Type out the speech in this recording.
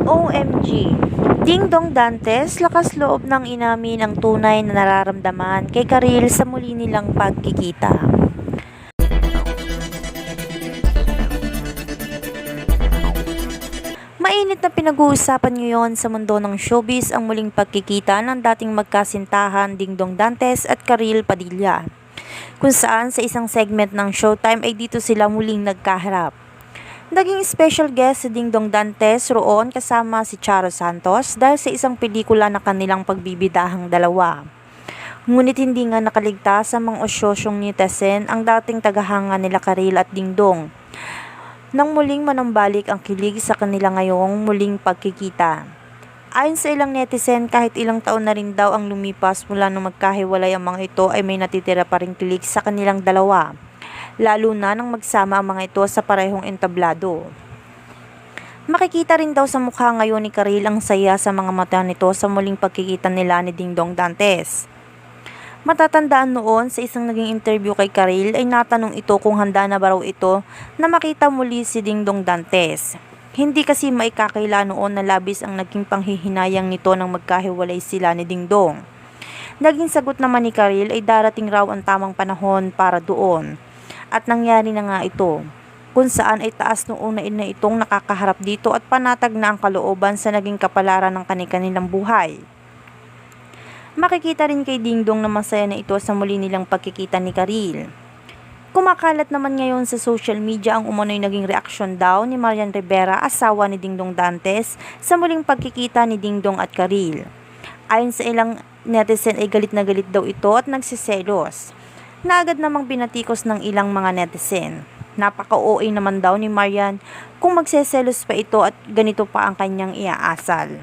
OMG! Dingdong Dantes, lakas loob ng inamin ang tunay na nararamdaman kay Karil sa muli nilang pagkikita. Mainit na pinag-uusapan ngayon sa mundo ng showbiz ang muling pagkikita ng dating magkasintahan Dingdong Dantes at Karil Padilla, kung saan sa isang segment ng Showtime ay dito sila muling nagkaharap. Naging special guest si Dingdong Dantes roon kasama si Charo Santos dahil sa isang pelikula na kanilang pagbibidahang dalawa. Ngunit hindi nga nakaligtas sa mga osyosyong netizen ang dating tagahanga nila Karil at Dingdong, nang muling manambalik ang kilig sa kanila ngayong muling pagkikita. Ayon sa ilang netizen, kahit ilang taon na rin daw ang lumipas mula nung magkahiwalay ang mga ito ay may natitira pa ring kilig sa kanilang dalawa, lalo na nang magsama ang mga ito sa parehong entablado. Makikita rin daw sa mukha ngayon ni Karil ang saya sa mga mata nito sa muling pagkikita nila ni Dingdong Dantes. Matatandaan noon sa isang naging interview kay Karil ay natanong ito kung handa na ba raw ito na makita muli si Dingdong Dantes. Hindi kasi maikakaila noon na labis ang naging panghihinayang nito nang magkahiwalay sila ni Dingdong. Naging sagot naman ni Karil ay darating raw ang tamang panahon para doon. At nangyari na nga ito, kung saan ay taas noong na itong nakakaharap dito at panatag na ang kalooban sa naging kapalaran ng kanilang buhay. Makikita rin kay Dingdong na masaya na ito sa muli nilang pagkikita ni Karil. Kumakalat naman ngayon sa social media ang umano'y naging reaksyon daw ni Marian Rivera, asawa ni Dingdong Dantes, sa muling pagkikita ni Dingdong at Karil. Ayon sa ilang netizen ay galit na galit daw ito at nagsiselos, na agad namang binatikos ng ilang mga netizen. Napaka-OA naman daw ni Marian kung magseselos pa ito at ganito pa ang kanyang iaasal.